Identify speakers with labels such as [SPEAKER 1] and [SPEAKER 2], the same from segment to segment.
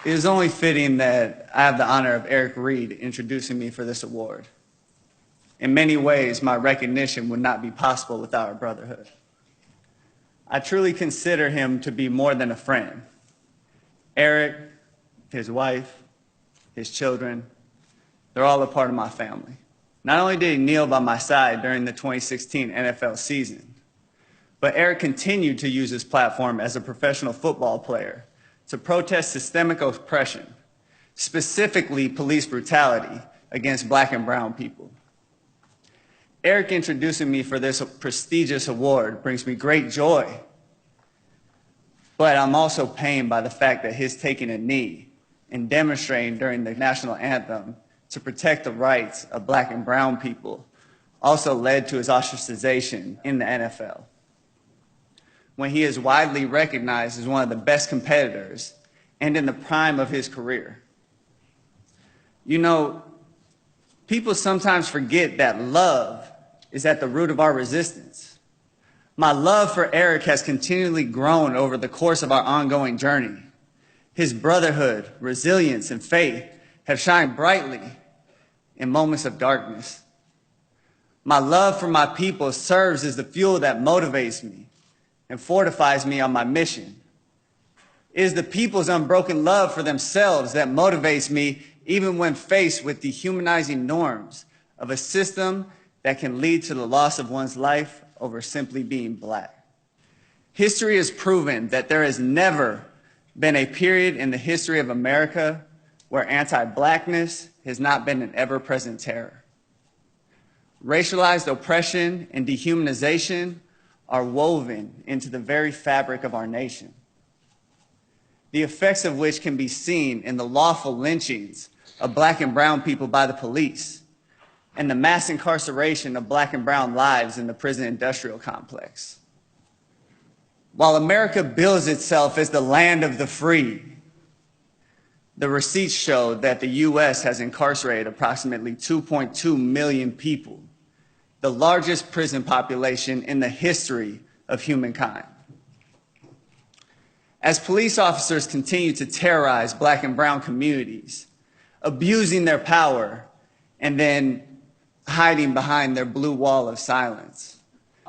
[SPEAKER 1] It is only fitting that I have the honor of Eric Reed introducing me for this award. In many ways, my recognition would not be possible without our brotherhood. I truly consider him to be more than a friend. Eric, his wife, his children, they're all a part of my family. Not only did he kneel by my side during the 2016 NFL season, but Eric continued to use his platform as a professional football player to protest systemic oppression, specifically police brutality against Black and brown people. Eric introducing me for this prestigious award brings me great joy, but I'm also pained by the fact that his taking a knee and demonstrating during the national anthem to protect the rights of Black and brown people also led to his ostracization in the NFL, when he is widely recognized as one of the best competitors and in the prime of his career. You know, people sometimes forget that love is at the root of our resistance. My love for Eric has continually grown over the course of our ongoing journey. His brotherhood, resilience, and faith have shined brightly in moments of darkness. My love for my people serves as the fuel that motivates me and fortifies me on my mission. It is the people's unbroken love for themselves that motivates me even when faced with dehumanizing norms of a system that can lead to the loss of one's life over simply being Black. History has proven that there has never been a period in the history of America where anti-Blackness has not been an ever-present terror. Racialized oppression and dehumanization are woven into the very fabric of our nation, the effects of which can be seen in the lawful lynchings of Black and brown people by the police and the mass incarceration of Black and brown lives in the prison industrial complex. While America bills itself as the land of the free, the receipts show that the U.S. has incarcerated approximately 2.2 million people, the largest prison population in the history of humankind. As police officers continue to terrorize Black and brown communities, abusing their power, and then hiding behind their blue wall of silence,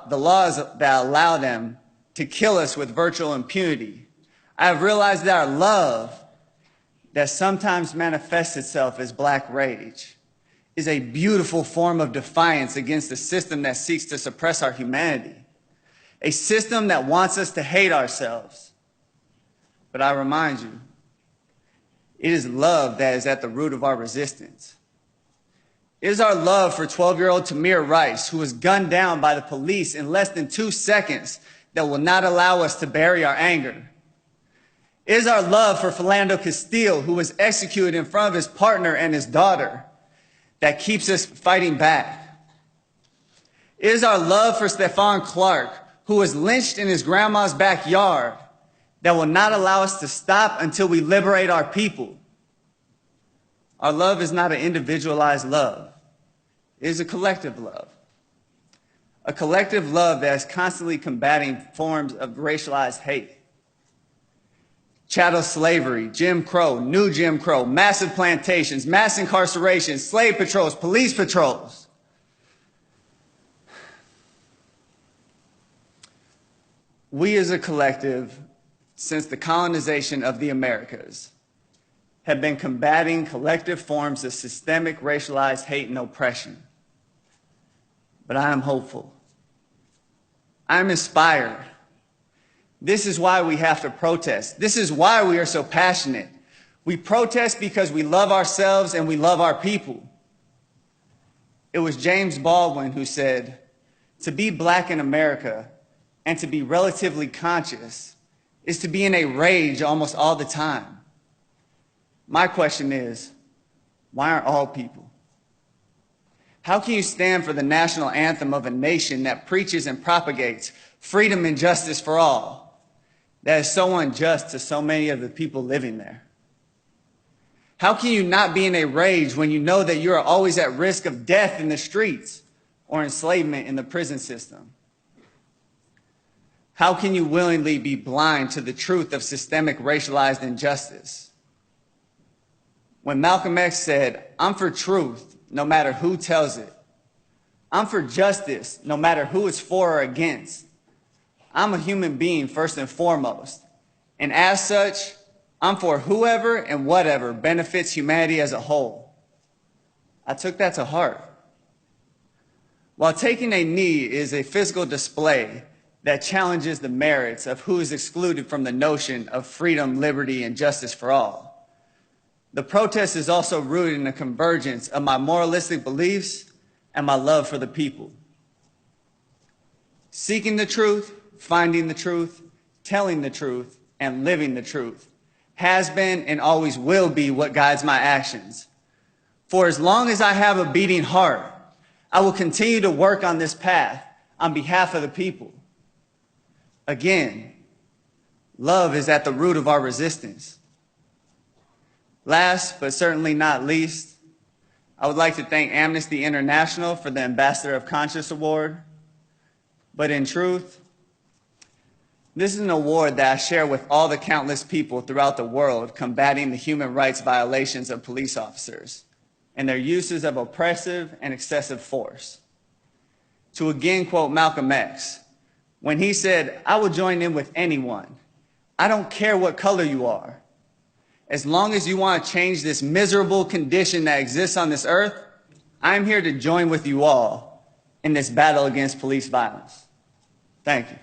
[SPEAKER 1] the laws that allow them to kill us with virtual impunity, I have realized that our love, that sometimes manifests itself as Black rage, is a beautiful form of defiance against a system that seeks to suppress our humanity, a system that wants us to hate ourselves. But I remind you, it is love that is at the root of our resistance. It is our love for 12-year-old Tamir Rice, who was gunned down by the police in less than 2 seconds, that will not allow us to bury our anger. It is our love for Philando Castile, who was executed in front of his partner and his daughter, that keeps us fighting back. It is our love for Stephon Clark, who was lynched in his grandma's backyard, that will not allow us to stop until we liberate our people. Our love is not an individualized love. It is a collective love. A collective love that is constantly combating forms of racialized hate. Chattel slavery, Jim Crow, new Jim Crow, massive plantations, mass incarceration, slave patrols, police patrols. We as a collective, since the colonization of the Americas, have been combating collective forms of systemic racialized hate and oppression. But I am hopeful. I am inspired. This is why we have to protest. This is why we are so passionate. We protest because we love ourselves and we love our people. It was James Baldwin who said, "To be Black in America and to be relatively conscious is to be in a rage almost all the time." My question is, why aren't all people? How can you stand for the national anthem of a nation that preaches and propagates freedom and justice for all, that is so unjust to so many of the people living there? How can you not be in a rage when you know that you are always at risk of death in the streets or enslavement in the prison system? How can you willingly be blind to the truth of systemic racialized injustice? when Malcolm X said, "I'm for truth, no matter who tells it. I'm for justice, no matter who it's for or against. I'm a human being first and foremost, and as such, I'm for whoever and whatever benefits humanity as a whole." I took that to heart. While taking a knee is a physical display that challenges the merits of who is excluded from the notion of freedom, liberty, and justice for all, the protest is also rooted in the convergence of my moralistic beliefs and my love for the people. Seeking the truth, finding the truth, telling the truth, and living the truth has been and always will be what guides my actions. For as long as I have a beating heart, I will continue to work on this path on behalf of the people. Again, love is at the root of our resistance. Last, but certainly not least, I would like to thank Amnesty International for the Ambassador of Conscience Award. But in truth, this is an award that I share with all the countless people throughout the world combating the human rights violations of police officers and their uses of oppressive and excessive force. To again quote Malcolm X, when he said, "I will join in with anyone. I don't care what color you are. As long as you want to change this miserable condition that exists on this earth, I'm here to join with you all in this battle against police violence." Thank you.